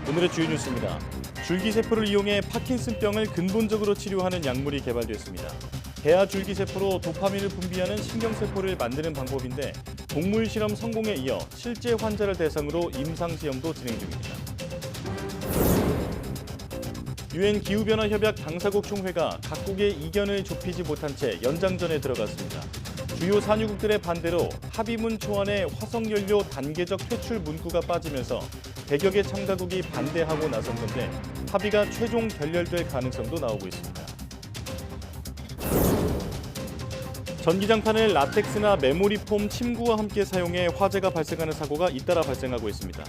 오늘의 주요 뉴스입니다. 줄기세포를 이용해 파킨슨병을 근본적으로 치료하는 약물이 개발됐습니다. 배아 줄기세포로 도파민을 분비하는 신경세포를 만드는 방법인데 동물 실험 성공에 이어 실제 환자를 대상으로 임상시험도 진행 중입니다. 유엔 기후변화협약 당사국 총회가 각국의 이견을 좁히지 못한 채 연장전에 들어갔습니다. 주요 산유국들의 반대로 합의문 초안에 화석연료 단계적 퇴출 문구가 빠지면서 100여 개 참가국이 반대하고 나선 건데 합의가 최종 결렬될 가능성도 나오고 있습니다. 전기장판을 라텍스나 메모리폼 침구와 함께 사용해 화재가 발생하는 사고가 잇따라 발생하고 있습니다.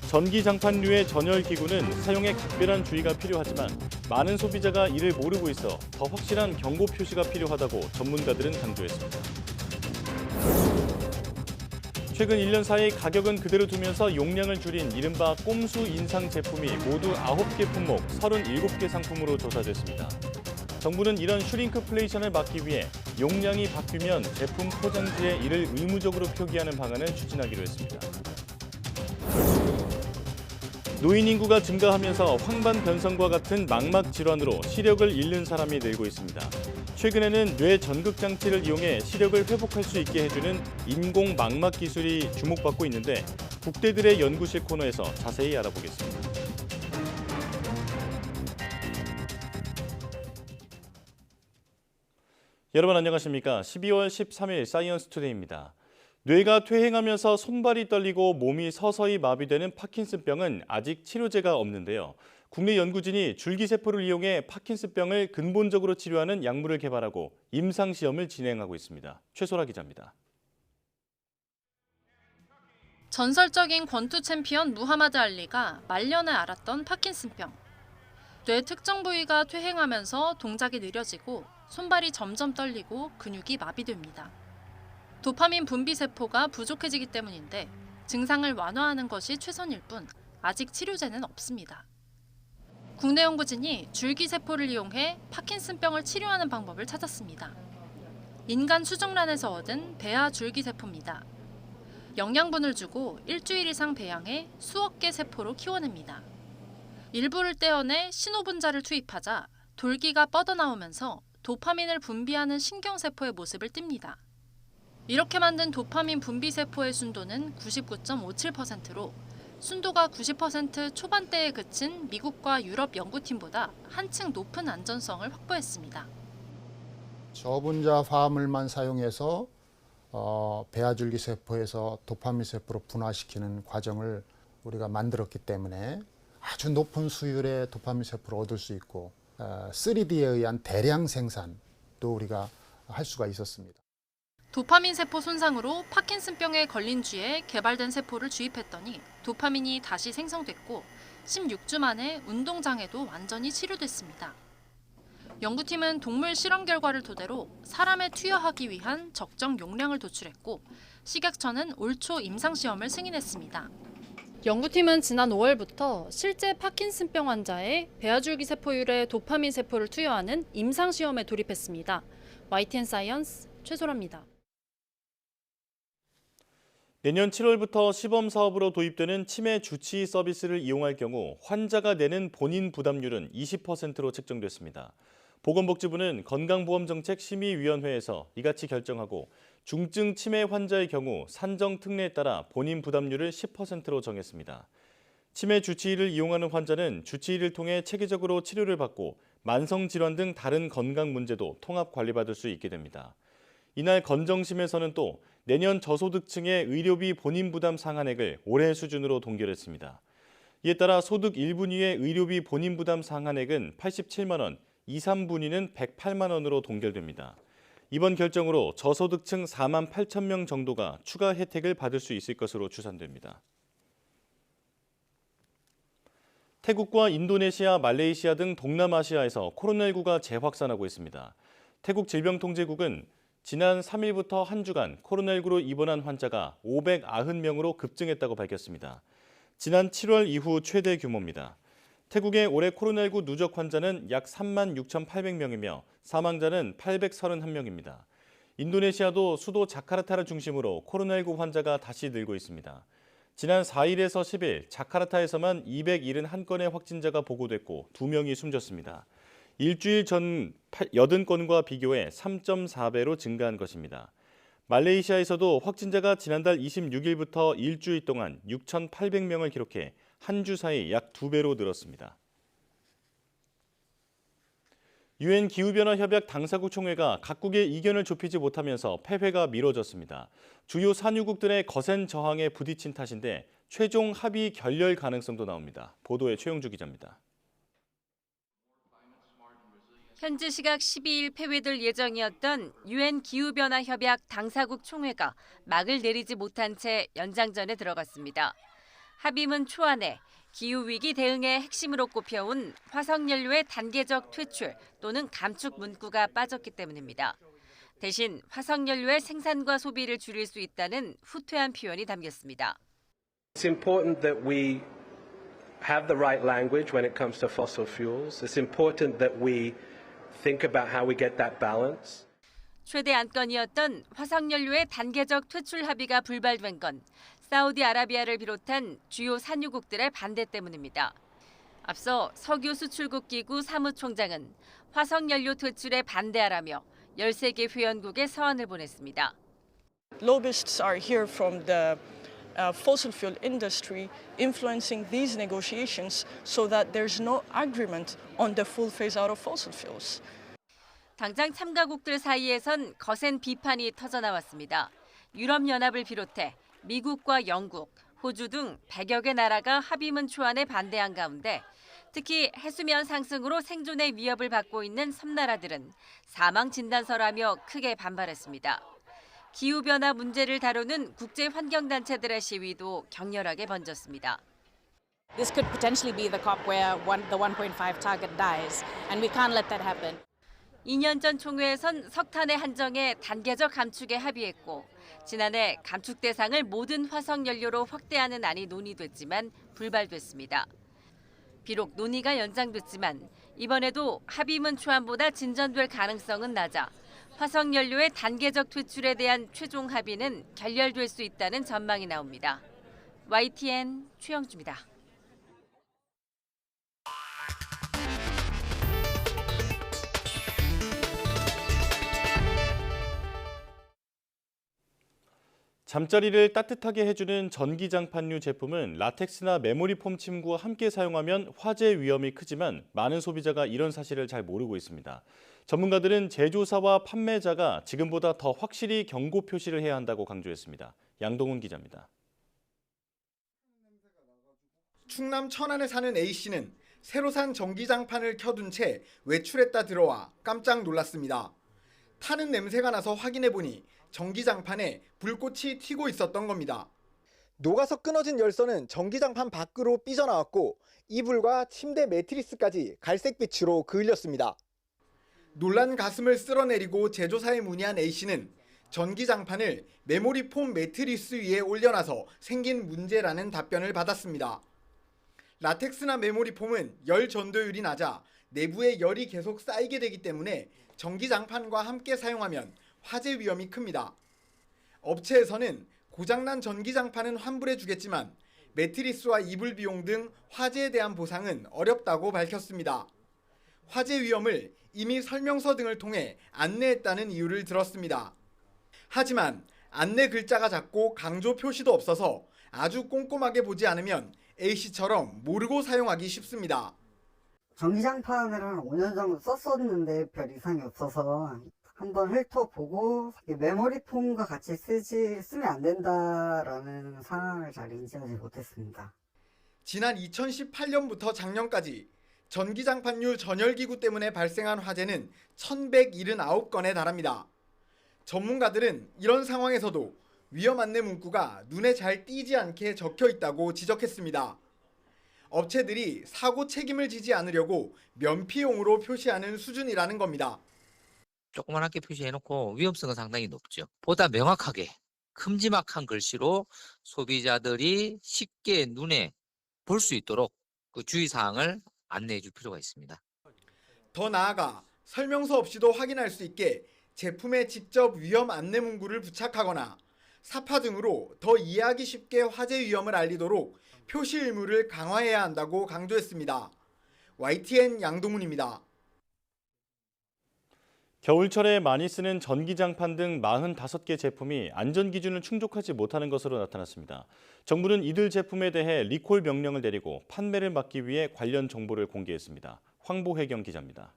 전기장판류의 전열기구는 사용에 각별한 주의가 필요하지만 많은 소비자가 이를 모르고 있어 더 확실한 경고 표시가 필요하다고 전문가들은 강조했습니다. 최근 1년 사이 가격은 그대로 두면서 용량을 줄인 이른바 꼼수 인상 제품이 모두 9개 품목 37개 상품으로 조사됐습니다. 정부는 이런 슈링크플레이션을 막기 위해 용량이 바뀌면 제품 포장지에 이를 의무적으로 표기하는 방안을 추진하기로 했습니다. 노인 인구가 증가하면서 황반 변성과 같은 망막 질환으로 시력을 잃는 사람이 늘고 있습니다. 최근에는 뇌 전극 장치를 이용해 시력을 회복할 수 있게 해주는 인공 망막 기술이 주목받고 있는데 국대들의 연구실 코너에서 자세히 알아보겠습니다. 여러분 안녕하십니까? 12월 13일 사이언스 투데이입니다. 뇌가 퇴행하면서 손발이 떨리고 몸이 서서히 마비되는 파킨슨병은 아직 치료제가 없는데요. 국내 연구진이 줄기세포를 이용해 파킨슨병을 근본적으로 치료하는 약물을 개발하고 임상시험을 진행하고 있습니다. 최소라 기자입니다. 전설적인 권투 챔피언 무하마드 알리가 말년에 앓았던 파킨슨병. 뇌 특정 부위가 퇴행하면서 동작이 느려지고 손발이 점점 떨리고 근육이 마비됩니다. 도파민 분비 세포가 부족해지기 때문인데 증상을 완화하는 것이 최선일 뿐 아직 치료제는 없습니다. 국내 연구진이 줄기세포를 이용해 파킨슨병을 치료하는 방법을 찾았습니다. 인간 수정란에서 얻은 배아 줄기세포입니다. 영양분을 주고 일주일 이상 배양해 수억 개 세포로 키워냅니다. 일부를 떼어내 신호분자를 투입하자 돌기가 뻗어나오면서 도파민을 분비하는 신경세포의 모습을 띱니다. 이렇게 만든 도파민 분비세포의 순도는 99.57%로 순도가 90% 초반대에 그친 미국과 유럽 연구팀보다 한층 높은 안전성을 확보했습니다. 저분자 화합물만 사용해서 배아줄기세포에서 도파민세포로 분화시키는 과정을 우리가 만들었기 때문에 아주 높은 수율의 도파민세포를 얻을 수 있고 3D에 의한 대량 생산도 우리가 할 수가 있었습니다. 도파민 세포 손상으로 파킨슨병에 걸린 쥐에 개발된 세포를 주입했더니 도파민이 다시 생성됐고 16주 만에 운동장애도 완전히 치료됐습니다. 연구팀은 동물 실험 결과를 토대로 사람에 투여하기 위한 적정 용량을 도출했고 식약처는 올 초 임상시험을 승인했습니다. 연구팀은 지난 5월부터 실제 파킨슨병 환자의 배아줄기 세포율의 도파민 세포를 투여하는 임상시험에 돌입했습니다. YTN 사이언스 최소라입니다. 내년 7월부터 시범사업으로 도입되는 치매 주치의 서비스를 이용할 경우 환자가 내는 본인 부담률은 20%로 책정됐습니다. 보건복지부는 건강보험정책심의위원회에서 이같이 결정하고 중증 치매 환자의 경우 산정 특례에 따라 본인 부담률을 10%로 정했습니다. 치매 주치의를 이용하는 환자는 주치의를 통해 체계적으로 치료를 받고 만성질환 등 다른 건강 문제도 통합 관리받을 수 있게 됩니다. 이날 건정심에서는 또 내년 저소득층의 의료비 본인 부담 상한액을 올해 수준으로 동결했습니다. 이에 따라 소득 1분위의 의료비 본인 부담 상한액은 87만 원, 2, 3분위는 108만 원으로 동결됩니다. 이번 결정으로 저소득층 4만 8천 명 정도가 추가 혜택을 받을 수 있을 것으로 추산됩니다. 태국과 인도네시아, 말레이시아 등 동남아시아에서 코로나19가 재확산하고 있습니다. 태국 질병통제국은 지난 3일부터 한 주간 코로나19로 입원한 환자가 590명으로 급증했다고 밝혔습니다. 지난 7월 이후 최대 규모입니다. 태국의 올해 코로나19 누적 환자는 약 3만 6,800명이며 사망자는 831명입니다. 인도네시아도 수도 자카르타를 중심으로 코로나19 환자가 다시 늘고 있습니다. 지난 4일에서 10일 자카르타에서만 271건의 확진자가 보고됐고 2명이 숨졌습니다. 일주일 전 80건과 비교해 3.4배로 증가한 것입니다. 말레이시아에서도 확진자가 지난달 26일부터 일주일 동안 6,800명을 기록해 한 주 사이 약 2배로 늘었습니다. 유엔 기후변화협약 당사국 총회가 각국의 이견을 좁히지 못하면서 폐회가 미뤄졌습니다. 주요 산유국들의 거센 저항에 부딪힌 탓인데 최종 합의 결렬 가능성도 나옵니다. 보도에 최영주 기자입니다. 현지 시각 12일 폐회될 예정이었던 유엔 기후변화협약 당사국 총회가 막을 내리지 못한 채 연장전에 들어갔습니다. 합의문 초안에 기후위기 대응의 핵심으로 꼽혀온 화석연료의 단계적 퇴출 또는 감축 문구가 빠졌기 때문입니다. 대신 화석연료의 생산과 소비를 줄일 수 있다는 후퇴한 표현이 담겼습니다. It's important that we have the right language when it comes to fossil fuels. It's important that we think about how we get that balance. 최대 안건이었던 화석연료의 단계적 퇴출 합의가 불발된 건 사우디아라비아를 비롯한 주요 산유국들의 반대 때문입니다. 앞서 석유 수출국 기구 사무총장은 화석연료 퇴출에 반대하라며 13개 회원국에 서한을 보냈습니다. Lobbyists are here from the fossil fuel industry influencing these negotiations so that there's no agreement on the full phase out of fossil fuels. 당장 참가국들 사이에선 거센 비판이 터져나왔습니다. 유럽연합을 비롯해 미국과 영국, 호주 등 100여 개 나라가 합의문 초안에 반대한 가운데 특히 해수면 상승으로 생존의 위협을 받고 있는 섬나라들은 사망 진단서라며 크게 반발했습니다. 기후변화 문제를 다루는 국제환경단체들의 시위도 격렬하게 번졌습니다. This could potentially be the COP where the 1.5 target dies, and we can't let that happen. 2년 전 총회에선 석탄의 한정에 단계적 감축에 합의했고 지난해 감축 대상을 모든 화석연료로 확대하는 안이 논의됐지만 불발됐습니다. 비록 논의가 연장됐지만 이번에도 합의문 초안보다 진전될 가능성은 낮아 화석연료의 단계적 퇴출에 대한 최종 합의는 결렬될 수 있다는 전망이 나옵니다. YTN 최영주입니다. 잠자리를 따뜻하게 해주는 전기장판류 제품은 라텍스나 메모리 폼 침구와 함께 사용하면 화재 위험이 크지만 많은 소비자가 이런 사실을 잘 모르고 있습니다. 전문가들은 제조사와 판매자가 지금보다 더 확실히 경고 표시를 해야 한다고 강조했습니다. 양동훈 기자입니다. 충남 천안에 사는 A씨는 새로 산 전기장판을 켜둔 채 외출했다 들어와 깜짝 놀랐습니다. 타는 냄새가 나서 확인해보니 전기장판에 불꽃이 튀고 있었던 겁니다. 녹아서 끊어진 열선은 전기장판 밖으로 삐져나왔고 이불과 침대 매트리스까지 갈색빛으로 그을렸습니다. 놀란 가슴을 쓸어내리고 제조사에 문의한 A씨는 전기장판을 메모리 폼 매트리스 위에 올려놔서 생긴 문제라는 답변을 받았습니다. 라텍스나 메모리 폼은 열 전도율이 낮아 내부에 열이 계속 쌓이게 되기 때문에 전기장판과 함께 사용하면 화재 위험이 큽니다. 업체에서는 고장난 전기장판은 환불해 주겠지만 매트리스와 이불 비용 등 화재에 대한 보상은 어렵다고 밝혔습니다. 화재 위험을 이미 설명서 등을 통해 안내했다는 이유를 들었습니다. 하지만 안내 글자가 작고 강조 표시도 없어서 아주 꼼꼼하게 보지 않으면 A씨처럼 모르고 사용하기 쉽습니다. 전기장판을 한 5년 정도 썼었는데 별 이상이 없어서 한번 훑어보고 메모리 폼과 같이 쓰면 안 된다라는 상황을 잘 인지하지 못했습니다. 지난 2018년부터 작년까지 전기장판류 전열기구 때문에 발생한 화재는 1179건에 달합니다. 전문가들은 이런 상황에서도 위험 안내 문구가 눈에 잘 띄지 않게 적혀 있다고 지적했습니다. 업체들이 사고 책임을 지지 않으려고 면피용으로 표시하는 수준이라는 겁니다. 조그맣게 표시해놓고 위험성은 상당히 높죠. 보다 명확하게 큼지막한 글씨로 소비자들이 쉽게 눈에 볼 수 있도록 그 주의사항을 안내해 줄 필요가 있습니다. 더 나아가 설명서 없이도 확인할 수 있게 제품에 직접 위험 안내 문구를 부착하거나 사파 등으로 더 이해하기 쉽게 화재 위험을 알리도록 표시 의무를 강화해야 한다고 강조했습니다. YTN 양동훈입니다. 겨울철에 많이 쓰는 전기장판 등 45개 제품이 안전기준을 충족하지 못하는 것으로 나타났습니다. 정부는 이들 제품에 대해 리콜 명령을 내리고 판매를 막기 위해 관련 정보를 공개했습니다. 황보혜경 기자입니다.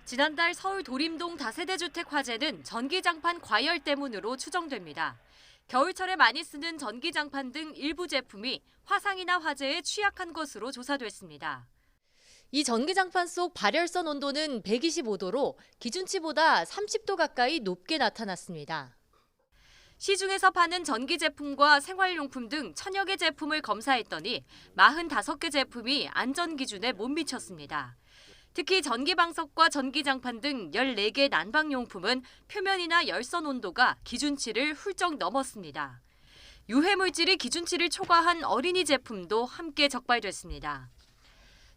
지난달 서울 도림동 다세대 주택 화재는 전기장판 과열 때문으로 추정됩니다. 겨울철에 많이 쓰는 전기장판 등 일부 제품이 화상이나 화재에 취약한 것으로 조사됐습니다. 이 전기장판 속 발열선 온도는 125도로 기준치보다 30도 가까이 높게 나타났습니다. 시중에서 파는 전기 제품과 생활용품 등 1000여 개 제품을 검사했더니 45개 제품이 안전기준에 못 미쳤습니다. 특히 전기방석과 전기장판 등 14개 난방용품은 표면이나 열선 온도가 기준치를 훌쩍 넘었습니다. 유해물질이 기준치를 초과한 어린이 제품도 함께 적발됐습니다.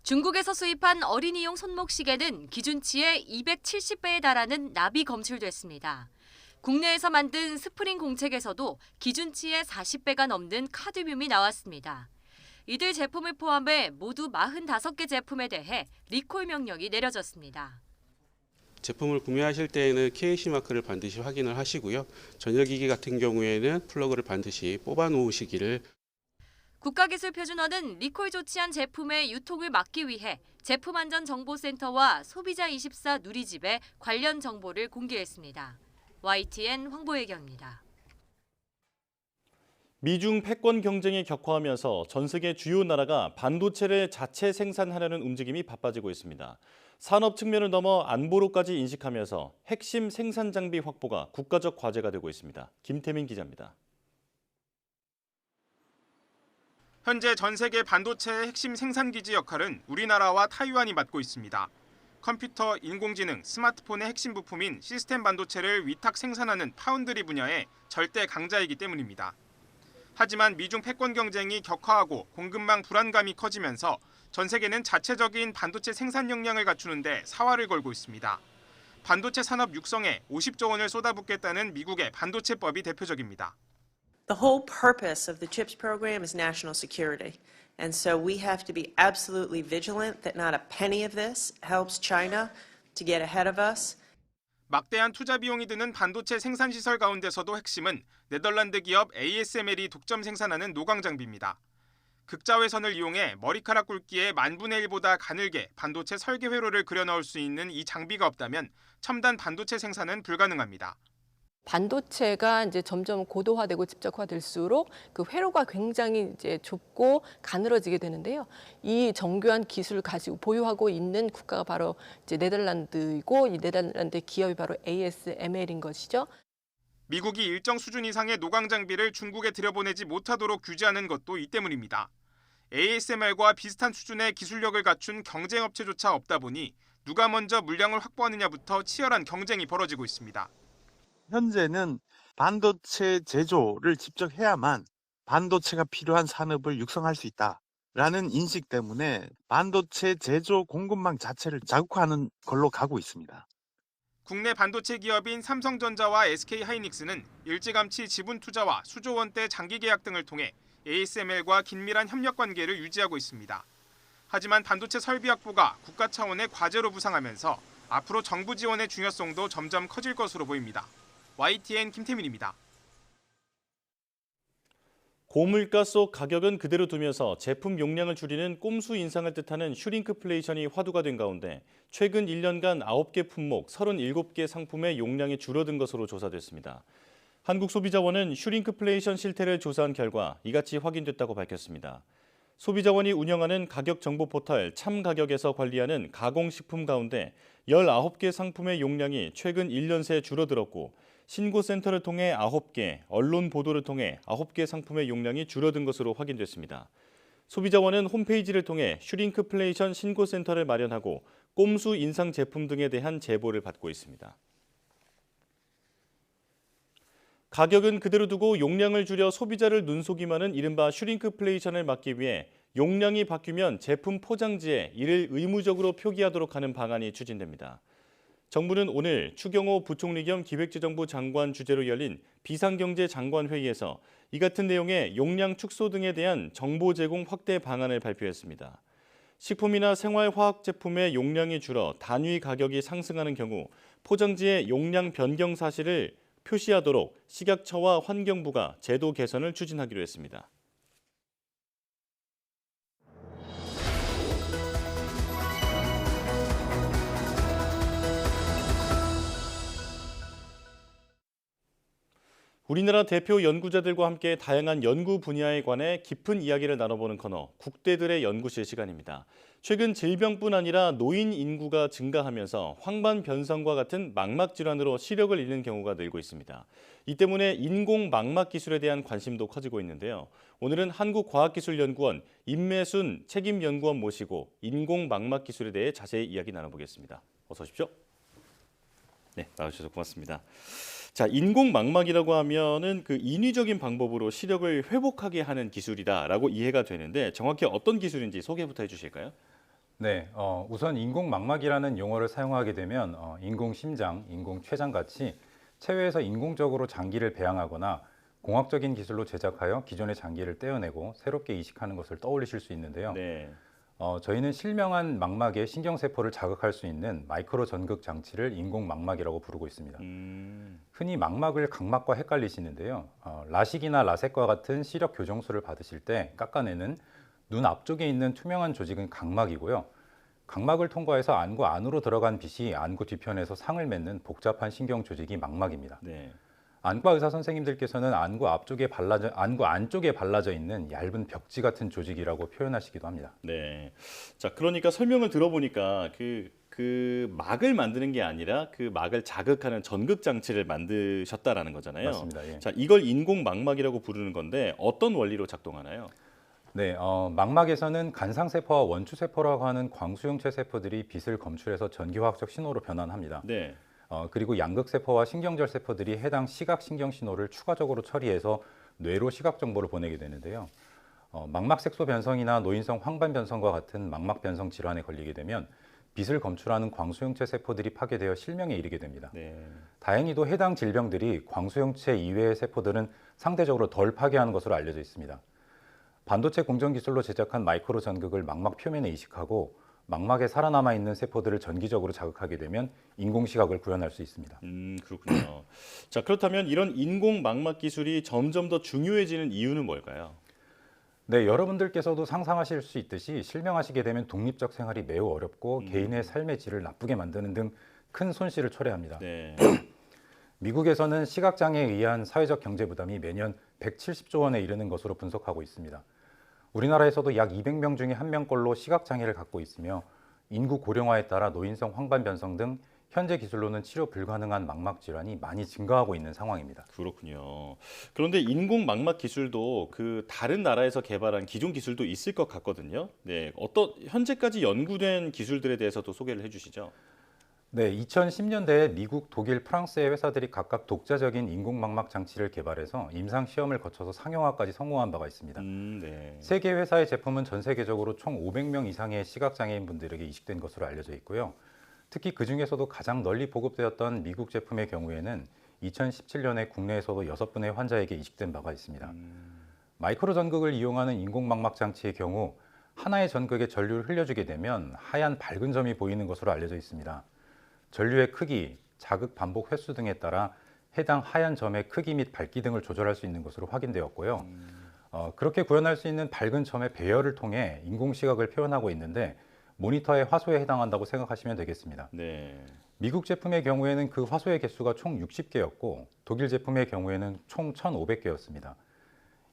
중국에서 수입한 어린이용 손목시계는 기준치의 270배에 달하는 납이 검출됐습니다. 국내에서 만든 스프링 공책에서도 기준치의 40배가 넘는 카드뮴이 나왔습니다. 이들 제품을 포함해 모두 45개 제품에 대해 리콜 명령이 내려졌습니다. 제품을 구매하실 때에는 KC 마크를 반드시 확인을 하시고요. 전자기기 같은 경우에는 플러그를 반드시 뽑아 놓으시기를. 국가기술표준원은 리콜 조치한 제품의 유통을 막기 위해 제품안전정보센터와 소비자24 누리집에 관련 정보를 공개했습니다. YTN 황보혜경입니다. 미중 패권 경쟁이 격화하면서 전 세계 주요 나라가 반도체를 자체 생산하려는 움직임이 바빠지고 있습니다. 산업 측면을 넘어 안보로까지 인식하면서 핵심 생산 장비 확보가 국가적 과제가 되고 있습니다. 김태민 기자입니다. 현재 전 세계 반도체의 핵심 생산 기지 역할은 우리나라와 타이완이 맡고 있습니다. 컴퓨터, 인공지능, 스마트폰의 핵심 부품인 시스템 반도체를 위탁 생산하는 파운드리 분야의 절대 강자이기 때문입니다. 하지만 미중 패권 경쟁이 격화하고 공급망 불안감이 커지면서 전 세계는 자체적인 반도체 생산 역량을 갖추는데 사활을 걸고 있습니다. 반도체 산업 육성에 50조 원을 쏟아붓겠다는 미국의 반도체법이 대표적입니다. The whole purpose of the CHIPS program is national security. And so we have to be absolutely vigilant that not a penny of this helps China to get ahead of us. 막대한 투자 비용이 드는 반도체 생산 시설 가운데서도 핵심은 네덜란드 기업 ASML이 독점 생산하는 노광 장비입니다. 극자외선을 이용해 머리카락 굵기의 10,000분의 1보다 가늘게 반도체 설계 회로를 그려 넣을 수 있는 이 장비가 없다면 첨단 반도체 생산은 불가능합니다. 반도체가 이제 점점 고도화되고 집적화될수록 그 회로가 굉장히 이제 좁고 가늘어지게 되는데요. 이 정교한 기술을 가지고 보유하고 있는 국가가 바로 이제 네덜란드이고 이 네덜란드 기업이 바로 ASML인 것이죠. 미국이 일정 수준 이상의 노광 장비를 중국에 들여보내지 못하도록 규제하는 것도 이 때문입니다. ASML과 비슷한 수준의 기술력을 갖춘 경쟁업체조차 없다 보니 누가 먼저 물량을 확보하느냐부터 치열한 경쟁이 벌어지고 있습니다. 현재는 반도체 제조를 직접 해야만 반도체가 필요한 산업을 육성할 수 있다라는 인식 때문에 반도체 제조 공급망 자체를 자국화하는 걸로 가고 있습니다. 국내 반도체 기업인 삼성전자와 SK하이닉스는 일찌감치 지분 투자와 수조 원대 장기 계약 등을 통해 ASML과 긴밀한 협력 관계를 유지하고 있습니다. 하지만 반도체 설비 확보가 국가 차원의 과제로 부상하면서 앞으로 정부 지원의 중요성도 점점 커질 것으로 보입니다. YTN 김태민입니다. 고물가 속 가격은 그대로 두면서 제품 용량을 줄이는 꼼수 인상을 뜻하는 슈링크플레이션이 화두가 된 가운데 최근 1년간 9개 품목 37개 상품의 용량이 줄어든 것으로 조사됐습니다. 한국소비자원은 슈링크플레이션 실태를 조사한 결과 이같이 확인됐다고 밝혔습니다. 소비자원이 운영하는 가격 정보 포털 참가격에서 관리하는 가공식품 가운데 19개 상품의 용량이 최근 1년 새 줄어들었고 신고센터를 통해 9개, 언론 보도를 통해 9개 상품의 용량이 줄어든 것으로 확인됐습니다. 소비자원은 홈페이지를 통해 슈링크플레이션 신고센터를 마련하고 꼼수 인상 제품 등에 대한 제보를 받고 있습니다. 가격은 그대로 두고 용량을 줄여 소비자를 눈속임하는 이른바 슈링크플레이션을 막기 위해 용량이 바뀌면 제품 포장지에 이를 의무적으로 표기하도록 하는 방안이 추진됩니다. 정부는 오늘 추경호 부총리 겸 기획재정부 장관 주재로 열린 비상경제장관회의에서 이 같은 내용의 용량 축소 등에 대한 정보 제공 확대 방안을 발표했습니다. 식품이나 생활화학 제품의 용량이 줄어 단위 가격이 상승하는 경우 포장지의 용량 변경 사실을 표시하도록 식약처와 환경부가 제도 개선을 추진하기로 했습니다. 우리나라 대표 연구자들과 함께 다양한 연구 분야에 관해 깊은 이야기를 나눠보는 코너, 국대들의 연구실 시간입니다. 최근 질병뿐 아니라 노인 인구가 증가하면서 황반 변성과 같은 망막 질환으로 시력을 잃는 경우가 늘고 있습니다. 이 때문에 인공 망막 기술에 대한 관심도 커지고 있는데요. 오늘은 한국과학기술연구원 임매순 책임연구원 모시고 인공 망막 기술에 대해 자세히 이야기 나눠보겠습니다. 어서 오십시오. 네, 나와주셔서 고맙습니다. 자, 인공 망막이라고 하면은 그 인위적인 방법으로 시력을 회복하게 하는 기술이다라고 이해가 되는데 정확히 어떤 기술인지 소개부터 해주실까요? 네, 우선 인공 망막이라는 용어를 사용하게 되면 인공 심장, 인공 췌장 같이 체외에서 인공적으로 장기를 배양하거나 공학적인 기술로 제작하여 기존의 장기를 떼어내고 새롭게 이식하는 것을 떠올리실 수 있는데요. 네. 저희는 실명한 망막의 신경세포를 자극할 수 있는 마이크로 전극 장치를 인공 망막이라고 부르고 있습니다. 흔히 망막을 각막과 헷갈리시는데요. 라식이나 라섹과 같은 시력 교정술을 받으실 때 깎아내는 눈 앞쪽에 있는 투명한 조직은 각막이고요. 각막을 통과해서 안구 안으로 들어간 빛이 안구 뒤편에서 상을 맺는 복잡한 신경 조직이 망막입니다. 네. 안과 의사 선생님들께서는 안구 안쪽에 발라져 있는 얇은 벽지 같은 조직이라고 표현하시기도 합니다. 네. 자, 그러니까 설명을 들어보니까 그 막을 만드는 게 아니라 그 막을 자극하는 전극 장치를 만드셨다라는 거잖아요. 맞습니다. 예. 자, 이걸 인공 망막이라고 부르는 건데 어떤 원리로 작동하나요? 네, 망막에서는 간상세포와 원추세포라고 하는 광수용체 세포들이 빛을 검출해서 전기화학적 신호로 변환합니다. 네. 그리고 양극세포와 신경절 세포들이 해당 시각신경 신호를 추가적으로 처리해서 뇌로 시각 정보를 보내게 되는데요. 망막색소 변성이나 노인성 황반 변성과 같은 망막 변성 질환에 걸리게 되면 빛을 검출하는 광수용체 세포들이 파괴되어 실명에 이르게 됩니다. 네. 다행히도 해당 질병들이 광수용체 이외의 세포들은 상대적으로 덜 파괴하는 것으로 알려져 있습니다. 반도체 공정 기술로 제작한 마이크로 전극을 망막 표면에 이식하고 망막에 살아남아 있는 세포들을 전기적으로 자극하게 되면 인공 시각을 구현할 수 있습니다. 그렇군요. 자, 그렇다면 이런 인공 망막 기술이 점점 더 중요해지는 이유는 뭘까요? 네, 여러분들께서도 상상하실 수 있듯이 실명하시게 되면 독립적 생활이 매우 어렵고 개인의 삶의 질을 나쁘게 만드는 등 큰 손실을 초래합니다. 네. 미국에서는 시각장애에 의한 사회적 경제 부담이 매년 170조 원에 이르는 것으로 분석하고 있습니다. 우리나라에서도 약 200명 중에 1명꼴로 시각장애를 갖고 있으며 인구 고령화에 따라 노인성 황반 변성 등 현재 기술로는 치료 불가능한 망막 질환이 많이 증가하고 있는 상황입니다. 그렇군요. 그런데 인공 망막 기술도 그 다른 나라에서 개발한 기존 기술도 있을 것 같거든요. 네, 어떤 현재까지 연구된 기술들에 대해서도 소개를 해주시죠. 네, 2010년대에 미국, 독일, 프랑스의 회사들이 각각 독자적인 인공망막 장치를 개발해서 임상 시험을 거쳐서 상용화까지 성공한 바가 있습니다. 네. 세 개 회사의 제품은 전 세계적으로 총 500명 이상의 시각장애인 분들에게 이식된 것으로 알려져 있고요. 특히 그 중에서도 가장 널리 보급되었던 미국 제품의 경우에는 2017년에 국내에서도 6분의 환자에게 이식된 바가 있습니다. 마이크로 전극을 이용하는 인공망막 장치의 경우 하나의 전극에 전류를 흘려주게 되면 하얀 밝은 점이 보이는 것으로 알려져 있습니다. 전류의 크기, 자극 반복 횟수 등에 따라 해당 하얀 점의 크기 및 밝기 등을 조절할 수 있는 것으로 확인되었고요. 그렇게 구현할 수 있는 밝은 점의 배열을 통해 인공시각을 표현하고 있는데 모니터의 화소에 해당한다고 생각하시면 되겠습니다. 네. 미국 제품의 경우에는 그 화소의 개수가 총 60개였고 독일 제품의 경우에는 총 1,500개였습니다.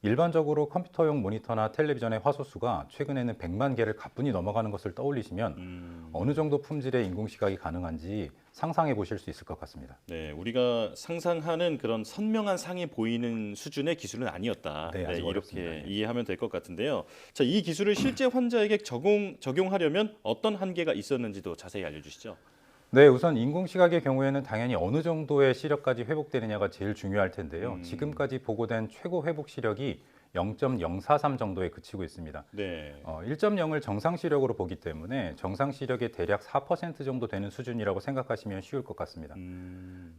일반적으로 컴퓨터용 모니터나 텔레비전의 화소수가 최근에는 100만 개를 가뿐히 넘어가는 것을 떠올리시면 어느 정도 품질의 인공시각이 가능한지 상상해 보실 수 있을 것 같습니다. 네, 우리가 상상하는 그런 선명한 상이 보이는 수준의 기술은 아니었다. 네, 아직 이렇게 어렵습니다. 이해하면 될 것 같은데요. 자, 이 기술을 실제 환자에게 적용하려면 어떤 한계가 있었는지도 자세히 알려주시죠. 네, 우선 인공시각의 경우에는 당연히 어느 정도의 시력까지 회복되느냐가 제일 중요할 텐데요. 지금까지 보고된 최고 회복 시력이 0.043 정도에 그치고 있습니다. 네. 1.0을 정상 시력으로 보기 때문에 정상 시력의 대략 4% 정도 되는 수준이라고 생각하시면 쉬울 것 같습니다.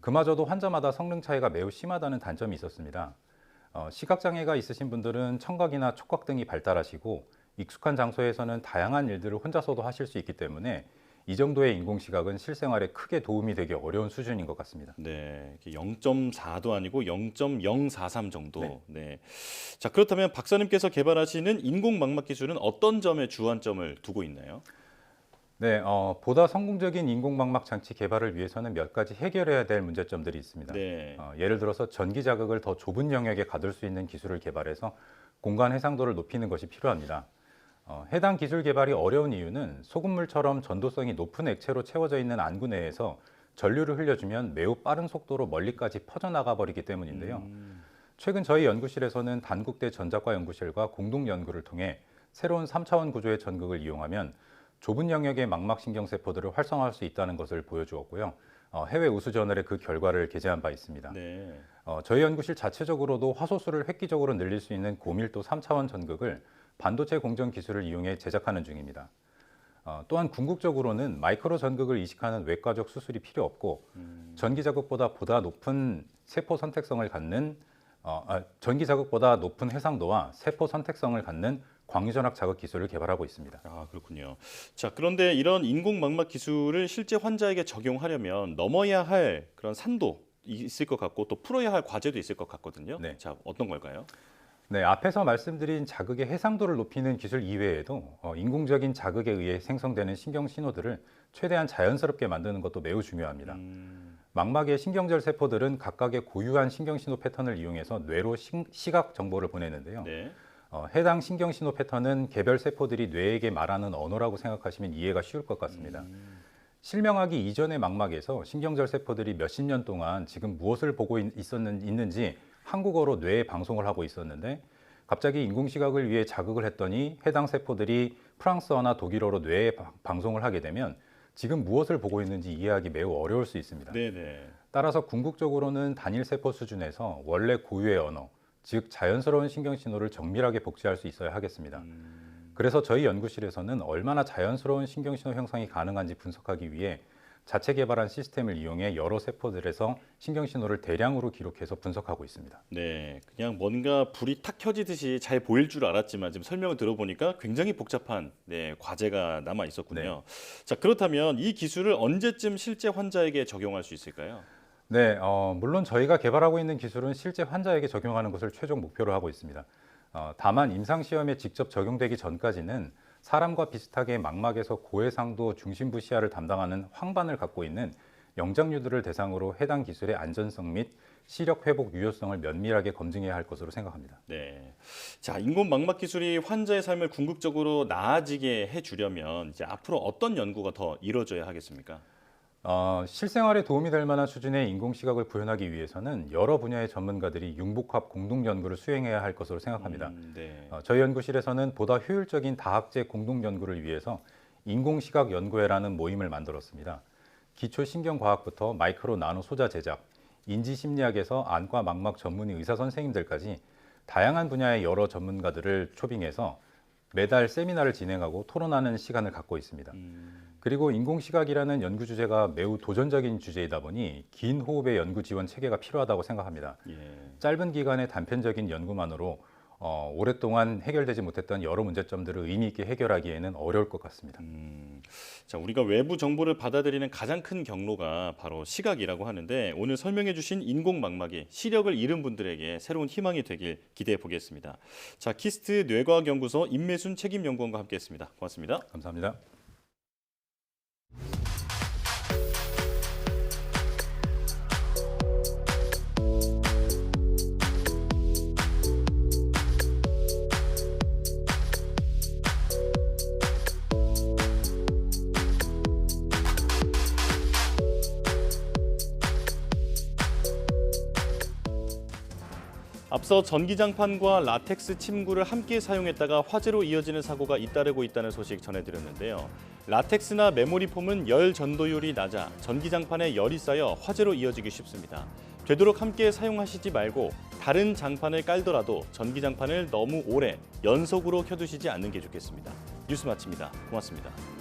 그마저도 환자마다 성능 차이가 매우 심하다는 단점이 있었습니다. 시각장애가 있으신 분들은 청각이나 촉각 등이 발달하시고 익숙한 장소에서는 다양한 일들을 혼자서도 하실 수 있기 때문에 이 정도의 인공시각은 실생활에 크게 도움이 되기 어려운 수준인 것 같습니다. 네, 0.4도 아니고 0.043 정도. 네. 자, 그렇다면 박사님께서 개발하시는 인공망막 기술은 어떤 점에 주안점을 두고 있나요? 네, 보다 성공적인 인공망막 장치 개발을 위해서는 몇 가지 해결해야 될 문제점들이 있습니다. 네. 예를 들어서 전기 자극을 더 좁은 영역에 가둘 수 있는 기술을 개발해서 공간 해상도를 높이는 것이 필요합니다. 해당 기술 개발이 어려운 이유는 소금물처럼 전도성이 높은 액체로 채워져 있는 안구 내에서 전류를 흘려주면 매우 빠른 속도로 멀리까지 퍼져나가 버리기 때문인데요. 최근 저희 연구실에서는 단국대 전자과 연구실과 공동 연구를 통해 새로운 3차원 구조의 전극을 이용하면 좁은 영역의 망막신경세포들을 활성화할 수 있다는 것을 보여주었고요. 해외 우수저널에 그 결과를 게재한 바 있습니다. 네. 저희 연구실 자체적으로도 화소수를 획기적으로 늘릴 수 있는 고밀도 3차원 전극을 반도체 공정 기술을 이용해 제작하는 중입니다. 또한 궁극적으로는 마이크로 전극을 이식하는 외과적 수술이 필요 없고 전기 자극보다 높은 세포 선택성을 갖는 전기 자극보다 높은 해상도와 세포 선택성을 갖는 광유전압 자극 기술을 개발하고 있습니다. 아, 그렇군요. 자, 그런데 이런 인공망막 기술을 실제 환자에게 적용하려면 넘어야 할 그런 산도 있을 것 같고 또 풀어야 할 과제도 있을 것 같거든요. 네. 자, 어떤 걸까요? 네, 앞에서 말씀드린 자극의 해상도를 높이는 기술 이외에도 인공적인 자극에 의해 생성되는 신경 신호들을 최대한 자연스럽게 만드는 것도 매우 중요합니다. 망막의 신경절 세포들은 각각의 고유한 신경 신호 패턴을 이용해서 뇌로 시각 정보를 보내는데요. 네. 해당 신경 신호 패턴은 개별 세포들이 뇌에게 말하는 언어라고 생각하시면 이해가 쉬울 것 같습니다. 실명하기 이전의 망막에서 신경절 세포들이 몇십 년 동안 지금 무엇을 보고 있는지 한국어로 뇌에 방송을 하고 있었는데 갑자기 인공시각을 위해 자극을 했더니 해당 세포들이 프랑스어나 독일어로 뇌에 방송을 하게 되면 지금 무엇을 보고 있는지 이해하기 매우 어려울 수 있습니다. 네네. 따라서 궁극적으로는 단일 세포 수준에서 원래 고유의 언어, 즉 자연스러운 신경신호를 정밀하게 복제할 수 있어야 하겠습니다. 그래서 저희 연구실에서는 얼마나 자연스러운 신경신호 형성이 가능한지 분석하기 위해 자체 개발한 시스템을 이용해 여러 세포들에서 신경신호를 대량으로 기록해서 분석하고 있습니다. 네, 그냥 뭔가 불이 탁 켜지듯이 잘 보일 줄 알았지만 지금 설명을 들어보니까 굉장히 복잡한 과제가 남아 있었군요. 자, 그렇다면 이 기술을 언제쯤 실제 환자에게 적용할 수 있을까요? 네, 물론 저희가 개발하고 있는 기술은 실제 환자에게 적용하는 것을 최종 목표로 하고 있습니다. 다만 임상시험에 직접 적용되기 전까지는 사람과 비슷하게 망막에서 고해상도 중심부 시야를 담당하는 황반을 갖고 있는 영장류들을 대상으로 해당 기술의 안전성 및 시력 회복 유효성을 면밀하게 검증해야 할 것으로 생각합니다. 네, 자, 인공망막 기술이 환자의 삶을 궁극적으로 나아지게 해주려면 이제 앞으로 어떤 연구가 더 이루어져야 하겠습니까? 실생활에 도움이 될 만한 수준의 인공시각을 구현하기 위해서는 여러 분야의 전문가들이 융복합 공동 연구를 수행해야 할 것으로 생각합니다. 네. 저희 연구실에서는 보다 효율적인 다학제 공동 연구를 위해서 인공시각 연구회라는 모임을 만들었습니다. 기초신경과학부터 마이크로 나노 소자 제작, 인지심리학에서 안과 망막 전문의 의사 선생님들까지 다양한 분야의 여러 전문가들을 초빙해서 매달 세미나를 진행하고 토론하는 시간을 갖고 있습니다. 그리고 인공시각이라는 연구 주제가 매우 도전적인 주제이다 보니 긴 호흡의 연구 지원 체계가 필요하다고 생각합니다. 짧은 기간의 단편적인 연구만으로 오랫동안 해결되지 못했던 여러 문제점들을 의미 있게 해결하기에는 어려울 것 같습니다. 자, 우리가 외부 정보를 받아들이는 가장 큰 경로가 바로 시각이라고 하는데 오늘 설명해 주신 인공망막이 시력을 잃은 분들에게 새로운 희망이 되길 기대해 보겠습니다. 자, 키스트 뇌과학연구소 임매순 책임연구원과 함께했습니다. 고맙습니다. 감사합니다. 앞서 전기장판과 라텍스 침구를 함께 사용했다가 화재로 이어지는 사고가 잇따르고 있다는 소식 전해드렸는데요. 라텍스나 메모리 폼은 열 전도율이 낮아 전기장판에 열이 쌓여 화재로 이어지기 쉽습니다. 되도록 함께 사용하시지 말고 다른 장판을 깔더라도 전기장판을 너무 오래 연속으로 켜두시지 않는 게 좋겠습니다. 뉴스 마칩니다. 고맙습니다.